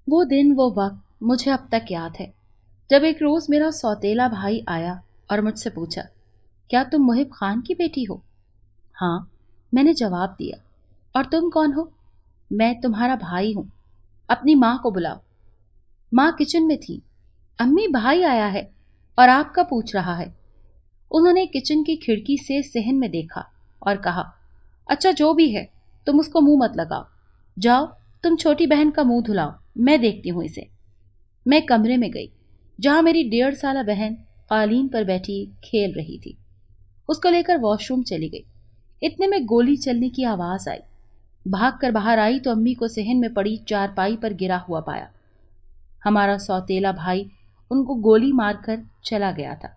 وہ دن وہ وقت مجھے اب تک یاد ہے جب ایک روز میرا سوتیلا بھائی آیا اور مجھ سے پوچھا، کیا تم محب خان کی بیٹی ہو؟ ہاں، میں نے جواب دیا۔ اور تم کون ہو؟ میں تمہارا بھائی ہوں، اپنی ماں کو بلاؤ۔ ماں کچن میں تھی۔ امی، بھائی آیا ہے اور آپ کا پوچھ رہا ہے۔ انہوں نے کچن کی کھڑکی سے صحن میں دیکھا اور کہا، اچھا جو بھی ہے تم اس کو منہ مت لگاؤ، جاؤ تم چھوٹی بہن کا منہ دھلاؤ، میں دیکھتی ہوں اسے۔ میں کمرے میں گئی جہاں میری 1.5 سالہ بہن قالین پر بیٹھی کھیل رہی تھی۔ اس کو لے کر واش روم چلی گئی۔ اتنے میں گولی چلنے کی آواز آئی۔ بھاگ کر باہر آئی تو امی کو صحن میں پڑی چارپائی پر گرا ہوا پایا۔ ہمارا سوتیلا بھائی ان کو گولی مار کر چلا گیا تھا۔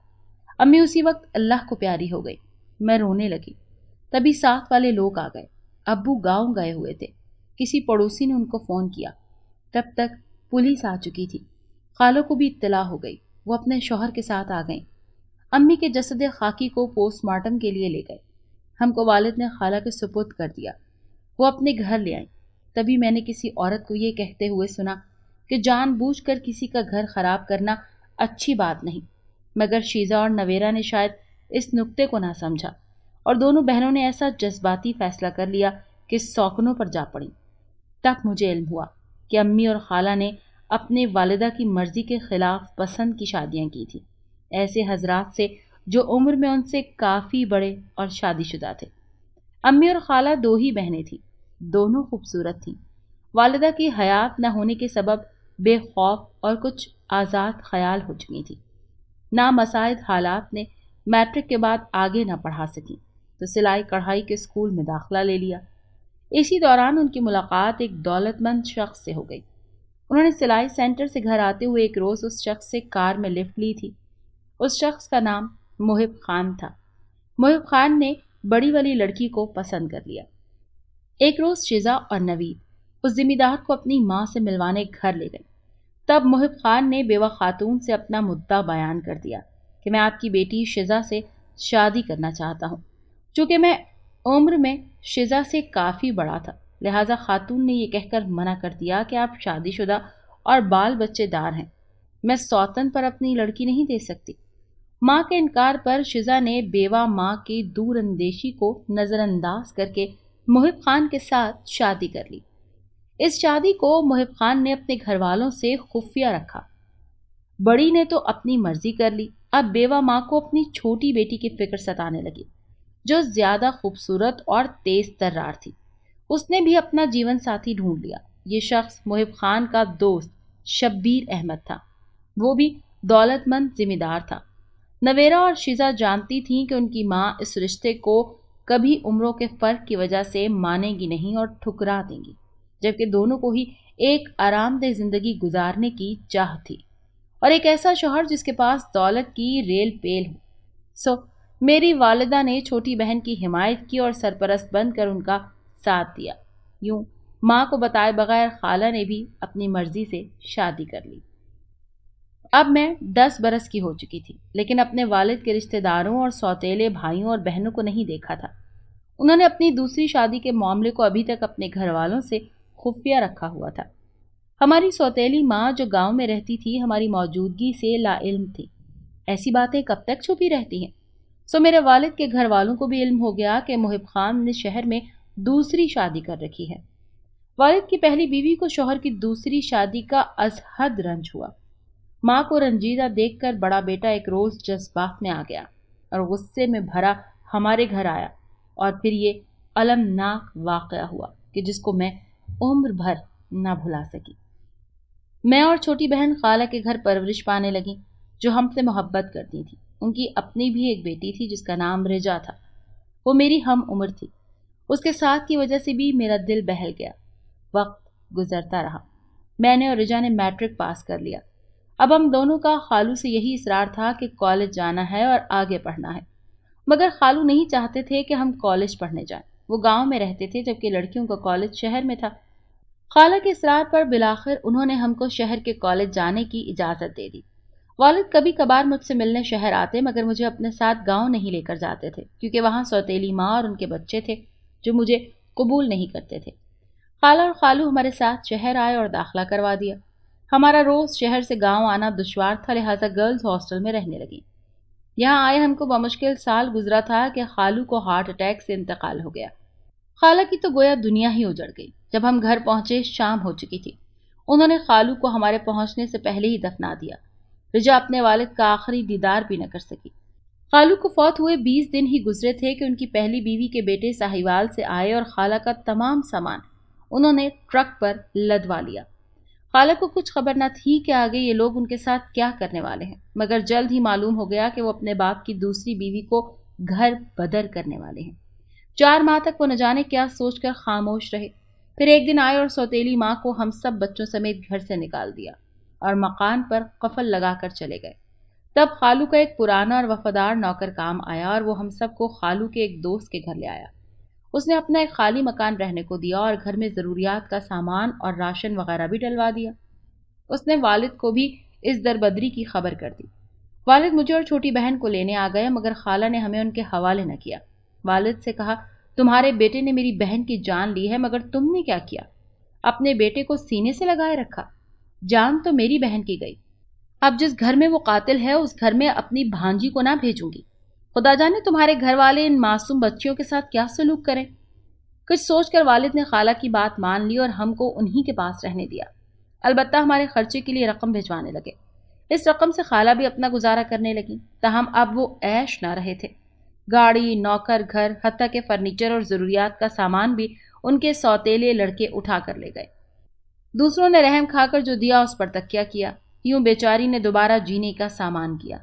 امی اسی وقت اللہ کو پیاری ہو گئی۔ میں رونے لگی۔ تبھی ساتھ والے لوگ آ گئے۔ ابو گاؤں گئے ہوئے تھے۔ کسی پڑوسی نے ان کو فون کیا۔ تب تک پولیس آ چکی تھی۔ خالوں کو بھی اطلاع ہو گئی۔ وہ اپنے شوہر کے ساتھ آ گئیں۔ امی کے جسد خاکی کو پوسٹ مارٹم کے لیے لے گئے۔ ہم کو والد نے خالہ کے سپرد کر دیا۔ وہ اپنے گھر لے آئیں۔ تبھی میں نے کسی عورت کو یہ کہتے ہوئے سنا کہ جان بوجھ کر کسی کا گھر خراب کرنا اچھی بات نہیں، مگر شیزہ اور نویرہ نے شاید اس نکتے کو نہ سمجھا اور دونوں بہنوں نے ایسا جذباتی فیصلہ کر لیا کہ سوکنوں پر جا پڑیں۔ تب مجھے علم ہوا کہ امی اور خالہ نے اپنے والدہ کی مرضی کے خلاف پسند کی شادیاں کی تھیں، ایسے حضرات سے جو عمر میں ان سے کافی بڑے اور شادی شدہ تھے۔ امی اور خالہ 2 ہی بہنیں تھیں، دونوں خوبصورت تھیں۔ والدہ کی حیات نہ ہونے کے سبب بے خوف اور کچھ آزاد خیال ہو چکی تھی۔ نامساعد حالات نے میٹرک کے بعد آگے نہ پڑھا سکی تو سلائی کڑھائی کے اسکول میں داخلہ لے لیا۔ اسی دوران ان کی ملاقات ایک دولت مند شخص سے ہو گئی۔ انہوں نے سلائی سینٹر سے گھر آتے ہوئے ایک روز اس شخص سے کار میں لفٹ لی تھی۔ اس شخص کا نام محب خان تھا۔ محب خان نے بڑی والی لڑکی کو پسند کر لیا۔ ایک روز شیزہ اور نوید اس ذمہ دار کو اپنی ماں سے ملوانے گھر لے گئے۔ تب محب خان نے بیوہ خاتون سے اپنا مدعا بیان کر دیا کہ میں آپ کی بیٹی شیزہ سے شادی کرنا چاہتا ہوں۔ چونکہ میں عمر میں شیزہ سے کافی بڑا تھا، لہٰذا خاتون نے یہ کہہ کر منع کر دیا کہ آپ شادی شدہ اور بال بچے دار ہیں، میں سوتن پر اپنی لڑکی نہیں دے سکتی۔ ماں کے انکار پر شیزہ نے بیوہ ماں کی دور اندیشی کو نظر انداز کر کے محب خان کے ساتھ شادی کر لی۔ اس شادی کو محب خان نے اپنے گھر والوں سے خفیہ رکھا۔ بڑی نے تو اپنی مرضی کر لی۔ اب بیوہ ماں کو اپنی چھوٹی بیٹی کی فکر ستانے لگی جو زیادہ خوبصورت اور تیز ترار تھی۔ اس نے بھی اپنا جیون ساتھی ڈھونڈ لیا۔ یہ شخص محب خان کا دوست شبیر احمد تھا۔ وہ بھی دولت مند ذمہ دار تھا۔ نویرہ اور شیزہ جانتی تھیں کہ ان کی ماں اس رشتے کو کبھی عمروں کے فرق کی وجہ سے مانے گی نہیں اور ٹھکرا دیں گی، جبکہ دونوں کو ہی ایک آرام دہ زندگی گزارنے کی چاہ تھی اور ایک ایسا شوہر جس کے پاس دولت کی ریل پیل ہو۔ میری والدہ نے چھوٹی بہن کی حمایت کی اور سرپرست بن کر ان کا ساتھ دیا۔ یوں ماں کو بتائے بغیر خالہ نے بھی اپنی مرضی سے شادی کر لی۔ اب میں 10 برس کی ہو چکی تھی، لیکن اپنے والد کے رشتہ داروں اور سوتیلے بھائیوں اور بہنوں کو نہیں دیکھا تھا۔ انہوں نے اپنی دوسری شادی کے معاملے کو ابھی تک اپنے گھر والوں سے خفیہ رکھا ہوا تھا۔ ہماری سوتیلی ماں جو گاؤں میں رہتی تھی ہماری موجودگی سے لا علم تھی۔ ایسی باتیں کب تک چھپی رہتی ہیں؟ میرے والد کے گھر والوں کو بھی علم ہو گیا کہ محب خان نے شہر میں دوسری شادی کر رکھی ہے۔ والد کی پہلی بیوی کو شوہر کی دوسری شادی کا از حد رنج ہوا۔ ماں کو رنجیدہ دیکھ کر بڑا بیٹا ایک روز جذبات میں آ گیا اور غصے میں بھرا ہمارے گھر آیا، اور پھر یہ المناک واقعہ ہوا کہ جس کو میں عمر بھر نہ بھلا سکی۔ میں اور چھوٹی بہن خالہ کے گھر پرورش پانے لگیں، جو ہم سے محبت کرتی تھی۔ ان کی اپنی بھی ایک بیٹی تھی جس کا نام رجا تھا۔ وہ میری ہم عمر تھی۔ اس کے ساتھ کی وجہ سے بھی میرا دل بہل گیا۔ وقت گزرتا رہا۔ میں نے اور رجا نے میٹرک پاس کر لیا۔ اب ہم دونوں کا خالو سے یہی اصرار تھا کہ کالج جانا ہے اور آگے پڑھنا ہے، مگر خالو نہیں چاہتے تھے کہ ہم کالج پڑھنے جائیں۔ وہ گاؤں میں رہتے تھے جبکہ لڑکیوں کا کالج شہر میں تھا۔ خالہ کے اصرار پر بالآخر انہوں نے ہم کو شہر کے کالج جانے کی اجازت دے دی۔ والد کبھی کبھار مجھ سے ملنے شہر آتے، مگر مجھے اپنے ساتھ گاؤں نہیں لے کر جاتے تھے، کیونکہ وہاں سوتیلی ماں اور ان کے بچے تھے جو مجھے قبول نہیں کرتے تھے۔ خالہ اور خالو ہمارے ساتھ شہر آئے اور داخلہ کروا دیا۔ ہمارا روز شہر سے گاؤں آنا دشوار تھا، لہٰذا گرلز ہاسٹل میں رہنے لگیں۔ یہاں آئے ہم کو بمشکل سال گزرا تھا کہ خالو کو ہارٹ اٹیک سے انتقال ہو گیا۔ خالہ کی تو گویا دنیا ہی اجڑ گئی۔ جب ہم گھر پہنچے شام ہو چکی تھی۔ انہوں نے خالو کو ہمارے پہنچنے سے پہلے ہی دفنا دیا۔ رجا اپنے والد کا آخری دیدار بھی نہ کر سکی۔ خالو کو فوت ہوئے 20 دن ہی گزرے تھے کہ ان کی پہلی بیوی کے بیٹے ساہیوال سے آئے اور خالہ کا تمام سامان انہوں نے ٹرک پر لدوا لیا۔ خالہ کو کچھ خبر نہ تھی کہ آگے یہ لوگ ان کے ساتھ کیا کرنے والے ہیں، مگر جلد ہی معلوم ہو گیا کہ وہ اپنے باپ کی دوسری بیوی کو گھر بدر کرنے والے ہیں۔ 4 ماہ تک وہ نہ جانے کیا سوچ کر خاموش رہے، پھر ایک دن آئے اور سوتیلی ماں کو ہم سب بچوں سمیت گھر سے نکال دیا اور مکان پر قفل لگا کر چلے گئے۔ تب خالو کا ایک پرانا اور وفادار نوکر کام آیا اور وہ ہم سب کو خالو کے ایک دوست کے گھر لے آیا۔ اس نے اپنا ایک خالی مکان رہنے کو دیا اور گھر میں ضروریات کا سامان اور راشن وغیرہ بھی ڈلوا دیا۔ اس نے والد کو بھی اس دربدری کی خبر کر دی۔ والد مجھے اور چھوٹی بہن کو لینے آ گئے، مگر خالہ نے ہمیں ان کے حوالے نہ کیا۔ والد سے کہا، تمہارے بیٹے نے میری بہن کی جان لی ہے، مگر تم نے کیا کیا؟ اپنے بیٹے کو سینے سے لگائے رکھا۔ جان تو میری بہن کی گئی، اب جس گھر میں وہ قاتل ہے اس گھر میں اپنی بھانجی کو نہ بھیجوں گی۔ خدا جانے تمہارے گھر والے ان معصوم بچیوں کے ساتھ کیا سلوک کریں۔ کچھ سوچ کر والد نے خالہ کی بات مان لی اور ہم کو انہی کے پاس رہنے دیا۔ البتہ ہمارے خرچے کے لیے رقم بھجوانے لگے۔ اس رقم سے خالہ بھی اپنا گزارا کرنے لگی، تاہم اب وہ عیش نہ رہے تھے۔ گاڑی، نوکر، گھر، حتیٰ کہ فرنیچر اور ضروریات کا سامان بھی ان کے سوتیلے لڑکے اٹھا کر لے گئے۔ دوسروں نے رحم کھا کر جو دیا اس پر تکیہ کیا، یوں بیچاری نے دوبارہ جینے کا سامان کیا۔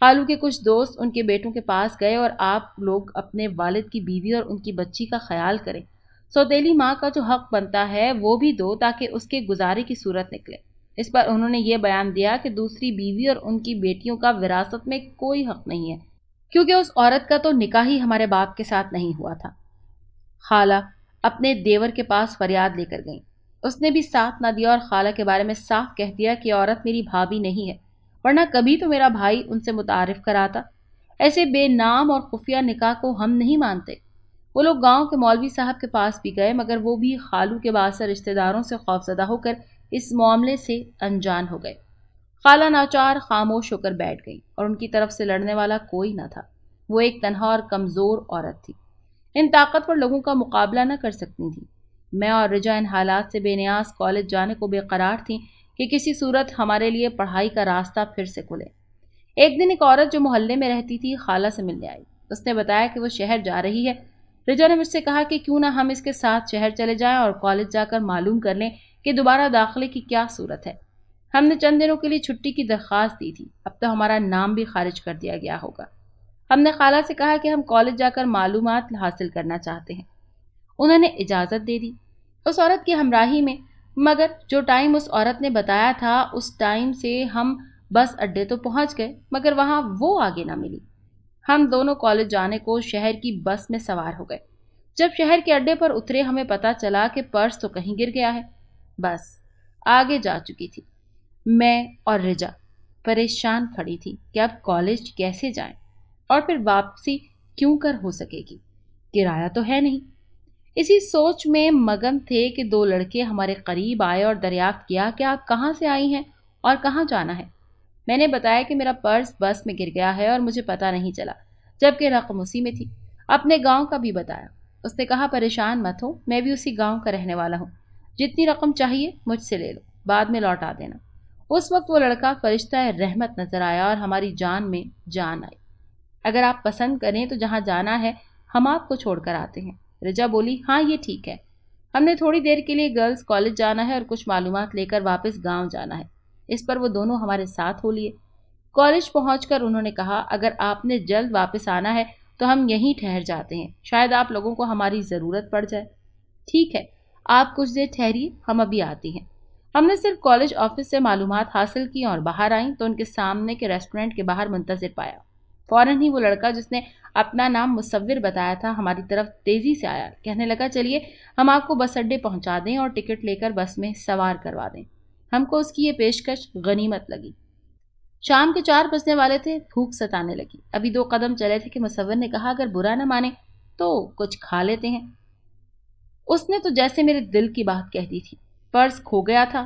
خالو کے کچھ دوست ان کے بیٹوں کے پاس گئے اور آپ لوگ اپنے والد کی بیوی اور ان کی بچی کا خیال کریں، سوتیلی ماں کا جو حق بنتا ہے وہ بھی دو تاکہ اس کے گزارے کی صورت نکلے۔ اس پر انہوں نے یہ بیان دیا کہ دوسری بیوی اور ان کی بیٹیوں کا وراثت میں کوئی حق نہیں ہے، کیونکہ اس عورت کا تو نکاح ہی ہمارے باپ کے ساتھ نہیں ہوا تھا۔ خالہ اپنے دیور کے پاس فریاد لے کر گئیں۔ اس نے بھی ساتھ نہ دیا اور خالہ کے بارے میں صاف کہہ دیا کہ عورت میری بھابھی نہیں ہے، ورنہ کبھی تو میرا بھائی ان سے متعارف کراتا۔ ایسے بے نام اور خفیہ نکاح کو ہم نہیں مانتے۔ وہ لوگ گاؤں کے مولوی صاحب کے پاس بھی گئے، مگر وہ بھی خالو کے باعث رشتہ داروں سے خوفزدہ ہو کر اس معاملے سے انجان ہو گئے۔ خالہ ناچار خاموش ہو کر بیٹھ گئی اور ان کی طرف سے لڑنے والا کوئی نہ تھا۔ وہ ایک تنہا اور کمزور عورت تھی، ان طاقتور لوگوں کا مقابلہ نہ کر سکتی تھی۔ میں اور رجا ان حالات سے بے نیاز کالج جانے کو بے قرار تھیں کہ کسی صورت ہمارے لیے پڑھائی کا راستہ پھر سے کھلے۔ ایک دن ایک عورت جو محلے میں رہتی تھی خالہ سے ملنے آئی۔ اس نے بتایا کہ وہ شہر جا رہی ہے۔ رجا نے مجھ سے کہا کہ کیوں نہ ہم اس کے ساتھ شہر چلے جائیں اور کالج جا کر معلوم کر لیں کہ دوبارہ داخلے کی کیا صورت ہے۔ ہم نے چند دنوں کے لیے چھٹی کی درخواست دی تھی، اب تو ہمارا نام بھی خارج کر دیا گیا ہوگا۔ ہم نے خالہ سے کہا کہ ہم کالج جا کر معلومات حاصل کرنا چاہتے ہیں۔ انہوں نے اجازت دے دی اس عورت کی ہمراہی میں، مگر جو ٹائم اس عورت نے بتایا تھا اس ٹائم سے ہم بس اڈے تو پہنچ گئے، مگر وہاں وہ آگے نہ ملی۔ ہم دونوں کالج جانے کو شہر کی بس میں سوار ہو گئے۔ جب شہر کے اڈے پر اترے ہمیں پتہ چلا کہ پرس تو کہیں گر گیا ہے۔ بس آگے جا چکی تھی۔ میں اور رجا پریشان کھڑی تھی کہ اب کالج کیسے جائیں اور پھر واپسی کیوں کر ہو سکے گی، کرایہ تو ہے نہیں۔ اسی سوچ میں مگن تھے کہ 2 لڑکے ہمارے قریب آئے اور دریافت کیا کہ آپ کہاں سے آئی ہیں اور کہاں جانا ہے۔ میں نے بتایا کہ میرا پرس بس میں گر گیا ہے اور مجھے پتہ نہیں چلا، جبکہ رقم اسی میں تھی۔ اپنے گاؤں کا بھی بتایا۔ اس نے کہا پریشان مت ہو، میں بھی اسی گاؤں کا رہنے والا ہوں، جتنی رقم چاہیے مجھ سے لے لو، بعد میں لوٹا دینا۔ اس وقت وہ لڑکا فرشتہ رحمت نظر آیا اور ہماری جان میں جان آئی۔ اگر آپ پسند کریں تو جہاں جانا ہے ہم آپ کو چھوڑ کر آتے ہیں۔ رجا بولی ہاں یہ ٹھیک ہے۔ ہم نے تھوڑی دیر کے لیے گرلز کالج جانا ہے اور کچھ معلومات لے کر واپس گاؤں جانا ہے، اس پر وہ دونوں ہمارے ساتھ ہو لیے۔ کالج پہنچ کر انہوں نے کہا اگر آپ نے جلد واپس آنا ہے تو ہم یہیں ٹھہر جاتے ہیں، شاید آپ لوگوں کو ہماری ضرورت پڑ جائے۔ ٹھیک ہے، آپ کچھ دیر ٹھہریے، ہم ابھی آتی ہیں۔ ہم نے صرف کالج آفس سے معلومات حاصل کی اور باہر آئیں تو ان کے سامنے کے ریسٹورنٹ کے باہر منتظر پایا۔ فوراً ہی وہ لڑکا جس نے اپنا نام مصور بتایا تھا ہماری طرف تیزی سے آیا، کہنے لگا چلیے ہم آپ کو بس اڈے پہنچا دیں اور ٹکٹ لے کر بس میں سوار کروا دیں۔ ہم کو اس کی یہ پیشکش غنیمت لگی۔ شام کے 4 بجنے والے تھے، بھوک ستانے لگی۔ ابھی 2 قدم چلے تھے کہ مصور نے کہا اگر برا نہ مانے تو کچھ کھا لیتے ہیں۔ اس نے تو جیسے میرے دل کی بات کہہ دی تھی۔ پرس کھو گیا تھا،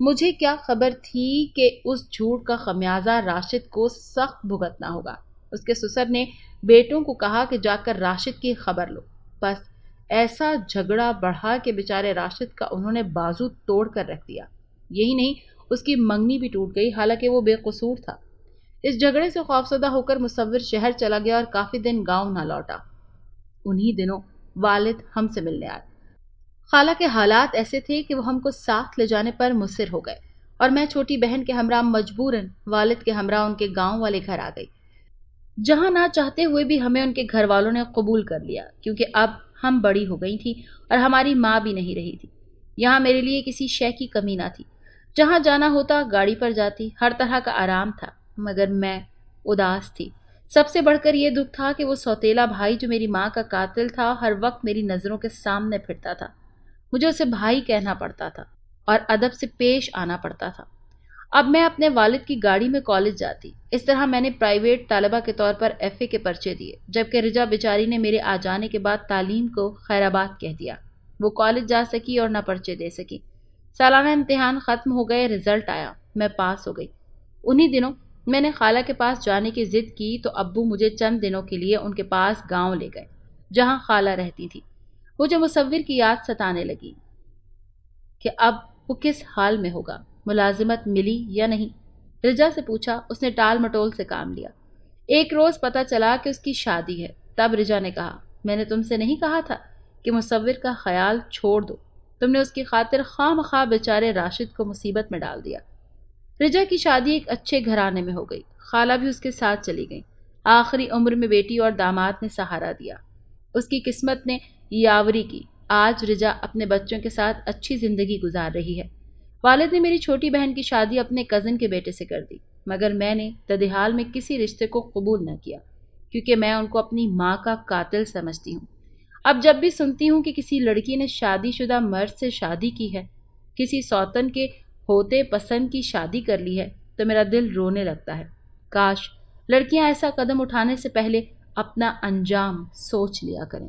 مجھے کیا خبر تھی کہ اس جھوٹ کا خمیازہ راشد کو سخت بھگتنا ہوگا۔ اس کے سسر نے بیٹوں کو کہا کہ جا کر راشد کی خبر لو۔ بس ایسا جھگڑا بڑھا کہ بیچارے راشد کا انہوں نے بازو توڑ کر رکھ دیا۔ یہی نہیں، اس کی منگنی بھی ٹوٹ گئی، حالانکہ وہ بے قصور تھا۔ اس جھگڑے سے خوفزدہ ہو کر مصور شہر چلا گیا اور کافی دن گاؤں نہ لوٹا۔ انہی دنوں والد ہم سے ملنے آئے۔ خالہ کے حالات ایسے تھے کہ وہ ہم کو ساتھ لے جانے پر مصر ہو گئے اور میں چھوٹی بہن کے ہمراہ مجبوراً والد کے ہمراہ ان کے گاؤں والے گھر آ گئی، جہاں نہ چاہتے ہوئے بھی ہمیں ان کے گھر والوں نے قبول کر لیا، کیونکہ اب ہم بڑی ہو گئی تھی اور ہماری ماں بھی نہیں رہی تھی۔ یہاں میرے لیے کسی شے کی کمی نہ تھی، جہاں جانا ہوتا گاڑی پر جاتی، ہر طرح کا آرام تھا، مگر میں اداس تھی۔ سب سے بڑھ کر یہ دکھ تھا کہ وہ سوتیلا بھائی جو میری ماں کا قاتل تھا ہر وقت میری نظروں کے سامنے پھرتا تھا۔ مجھے اسے بھائی کہنا پڑتا تھا اور ادب سے پیش آنا پڑتا تھا۔ اب میں اپنے والد کی گاڑی میں کالج جاتی۔ اس طرح میں نے پرائیویٹ طالبہ کے طور پر ایف اے کے پرچے دیے، جبکہ رجا بیچاری نے میرے آ جانے کے بعد تعلیم کو خیرآباد کہہ دیا۔ وہ کالج جا سکی اور نہ پرچے دے سکی۔ سالانہ امتحان ختم ہو گئے، رزلٹ آیا، میں پاس ہو گئی۔ انہی دنوں میں نے خالہ کے پاس جانے کی ضد کی تو ابو مجھے چند دنوں کے لیے ان کے پاس گاؤں لے گئے، جہاں خالہ رہتی تھی۔ مجھے مصور کی یاد ستانے لگی کہ اب وہ کس حال میں ہوگا، ملازمت ملی یا نہیں۔ رجا سے پوچھا، اس نے ٹال مٹول سے کام لیا۔ ایک روز پتا چلا کہ اس کی شادی ہے، تب رجا نے کہا، میں نے تم سے نہیں کہا تھا کہ مصور کا خیال چھوڑ دو، تم نے اس کی خاطر خواہ مخواہ بیچارے راشد کو مصیبت میں ڈال دیا۔ رجا کی شادی ایک اچھے گھرانے میں ہو گئی، خالہ بھی اس کے ساتھ چلی گئی۔ آخری عمر میں بیٹی اور داماد نے سہارا دیا، اس کی قسمت نے یاوری کی۔ آج رجا اپنے بچوں کے ساتھ اچھی زندگی گزار رہی ہے۔ والد نے میری چھوٹی بہن کی شادی اپنے کزن کے بیٹے سے کر دی، مگر میں نے تدحال میں کسی رشتے کو قبول نہ کیا، کیونکہ میں ان کو اپنی ماں کا قاتل سمجھتی ہوں۔ اب جب بھی سنتی ہوں کہ کسی لڑکی نے شادی شدہ مرد سے شادی کی ہے، کسی سوتن کے ہوتے پسند کی شادی کر لی ہے، تو میرا دل رونے لگتا ہے۔ کاش لڑکیاں ایسا قدم اٹھانے سے پہلے اپنا انجام سوچ لیا کریں۔